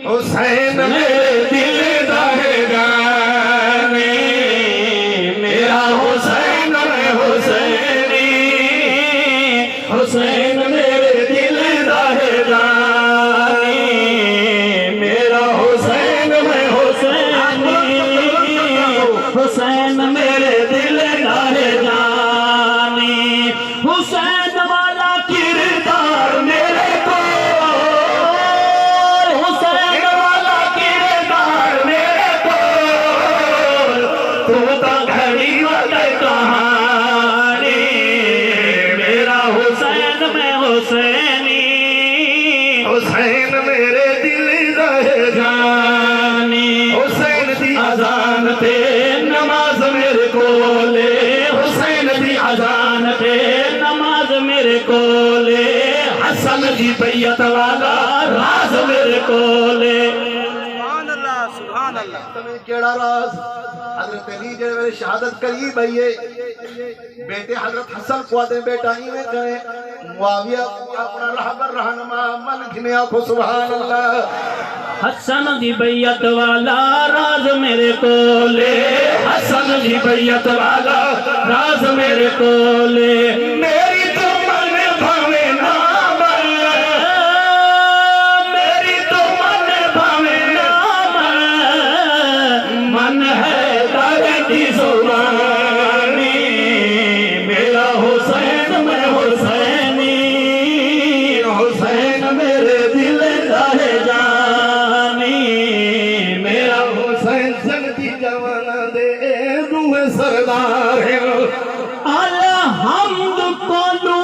हुसैन मेरे दिल दहगाने, मेरा हुसैन मैं हुसैनी, हुसैन मेरे दिल दहगाने, मेरा हुसैन मैं हुसैनी, हुसैन मेरे दिल दहगाने। हुसैन वाला किरदार मेरे को, हुसैन वाला किरदार मेरे को, तू तो घड़ी वाले कहानी, मेरा हुसैन मैं हुसैनी, हुसैन मेरे दिल दहगानी। हुसैन दी अजान ते नमाज मेरे को ले, हुसैन दी अजान ते नमाज मेरे को ले, हसन दी बैयत वाला राज मेरे को ले। सुभान अल्लाह, सुभान अल्लाह। तुम्हें केड़ा राज हजरत अली जे मेरे शहादत करीब आई है, बेटे हजरत हसन को आदे बेटा ही में कहे मुआविया अपना रहबर रहनुमा मन घिने आखो सुभान अल्लाह। हसन दी बैयत वाला राज मेरे को ले, हसन दी बैयत वाला राज मेरे को ले। मेरी तो मन भावे ना मन, मेरी तो मन भावे ना मन, मन है दारे की जुबानी, मेरा हुसैन मैं हुसैनी, हुसैन मेरे दिल दहगानी, मेरा हुसैन जगती जवाना दे रूह सरदार है। अलहम्द कोलू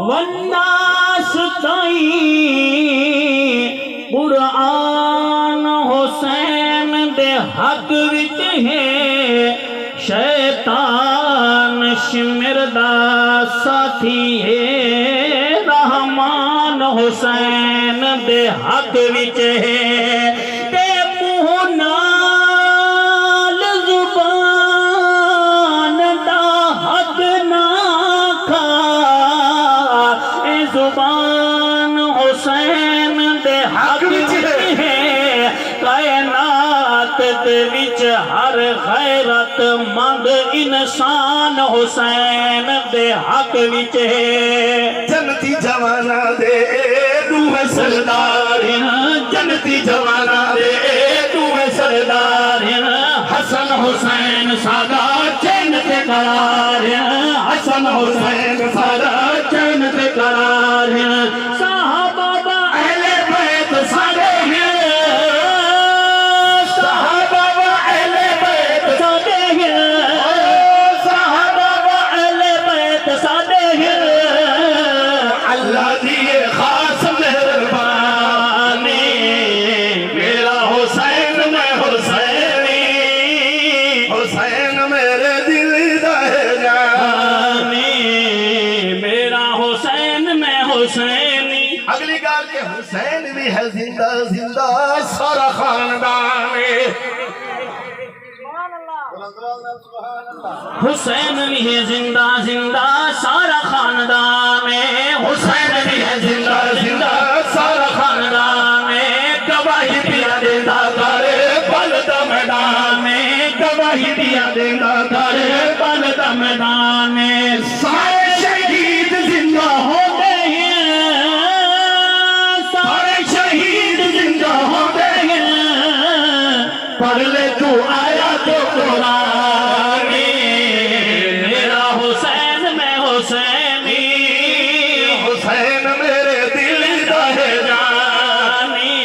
वन्नास ताई, कुरान हुसैन दे हक विच है, शैतान शिमरदा साथी है, रहमान हुसैन दे हक विच है, ते मुँह नाल जुबान दा हक ना खा, ए जुबान हुसैन दे हक विच है, कायनात दे विच हर गैरत मंद इंसान हुसैन दे हक विच है। जनती जवाना दे रूह सरदार, जनती जवाना दे रूह सरदार, हसन हुसैन सादा चैन पे करार, हसन हुसैन सादा चैन पे करार, साहबा अहले बैत सारे हैं, साहबा अहले बैत सारे हैं, साहबा अहले बैत सारे हैं, अल्लाह दिए खास मेहरबानी, मेरा हुसैन मैं हुसैनी, हुसैन मेरे दिल दहगानी, मेरा हुसैन मैं हुसैनी। अगली गाल के हुसैन भी है जिंदा जिंदा सारा खानदान है, हुसैन भी है जिंदा जिंदा सारा खानदान है, हुसैन भी है जिंदा जिंदा सारा खानदान है, गवाही दिया देता करे बलद मैदान में, गवाही दिया देता करे बलद मैदान में, सारे शहीद जिंदा होते हैं, सारे शहीद जिंदा होते हैं, पढ़ ले तू आया तो कुरान, मेरा हुसैन मैं हुसैनी, हुसैन मेरे दिल दहगानी,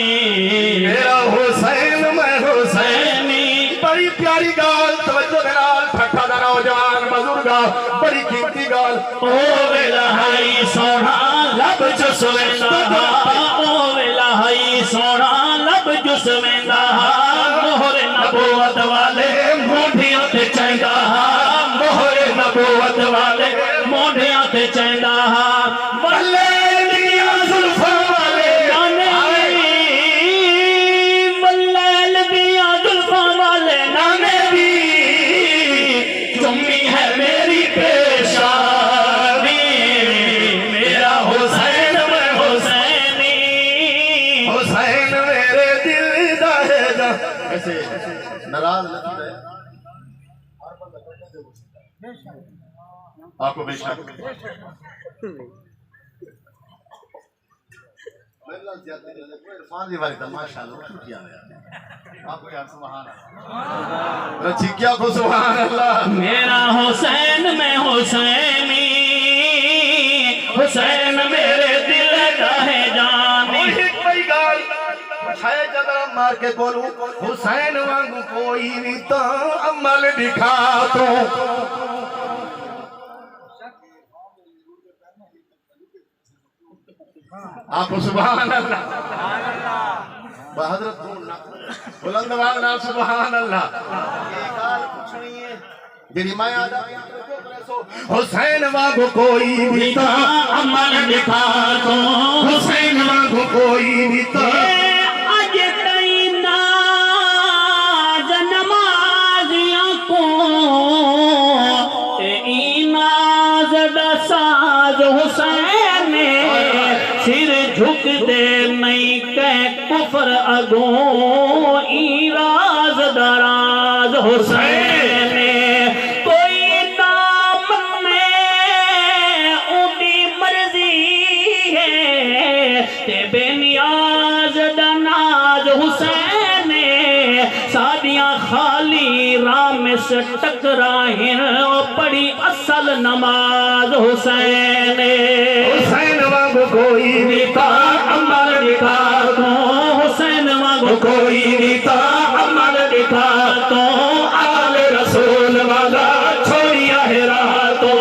मेरा हुसैन मैं हुसैनी। बड़ी प्यारी गाल तवज्जो दे नाल ठट्ठा दा नौजवान बुजुर्गा, बड़ी कीमती गाल। ओ वेला हाई सोना लब जुसवेंदा, ओ वेला हाई सोना लब जुसवेंदा, मोहरे नबूवत वाले मोढियां ते चैंदा, मोहरे नबूवत वाले मोढियां ते चैंदा, बल्ले दिया जुल्फां वाले गाने, बल्ले दिया जुल्फां वाले नाने भी, चुम्मी है मेरी पेशानी, मेरा हुसैन मैं हुसैनी, हुसैन मेरे दिल दा है जान। ऐसे नाराज नहीं रहे आपको बेशक चिकिया को सुभान अल्लाह। मेरा हुसैन मैं हुसैनी, हुसैन मेरे दिल का है जानी। मार के बोलू हुसैन वांगू कोई भी तो अमल दिखा तो। आप सुभान अल्लाह बहादुर बुलंद वाला सुभान अल्लाह। तेरी माया हुसैन वांगू कोई भी तो अमल दिखा तो, हुसैन वांगू कोई भी तो अज तई नाज नमाजियां को नाज दसाज हुसैन सिर झुक दे नहीं कह कुफर अगो राज दराज हुसैन कोई नाम में उदी मर्जी है ते बेनियाज दनाज हुसैन सादियां खाली राम से टकराहिन पड़ी असल नमाज हुसैन। हुसैन वांगू कोई भी तो अमल दिखा तो, हुसैन वांगू कोई भी तो अमल दिखा तो। आल रसूल वाला छोड़िया है राह तो,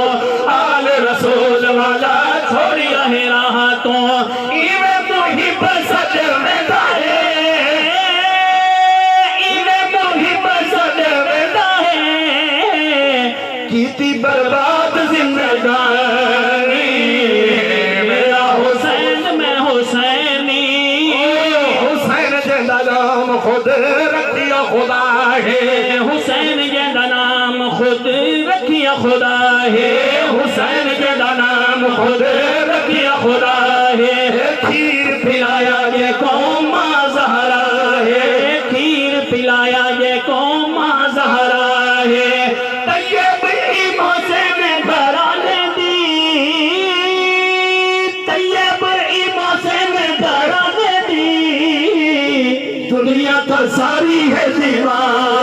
आल रसूल वाला छोड़िया है राह तो। इवे मुहिब सजर में दाए, इवे मुहिब सजर में दाए कीती बर्बाद जिंदगानी। मेरा हुसैन मैं हुसैनी, हुसैन जिंदा नाम खुद रखिया खुदा है। हुसैन जिंदा नाम खुद रखिया खुदा है, हुसैन जिंदा नाम खुद रखिया खुदा है। खीर पिलाया ये कौम मां ज़हरा है, खीर पिलाया ये कौम मां ज़हरा है। तैयब ईमान से मैं घराने दी, तैयब ईमान से मैं घराने दी। दुनिया तो सारी है दीवार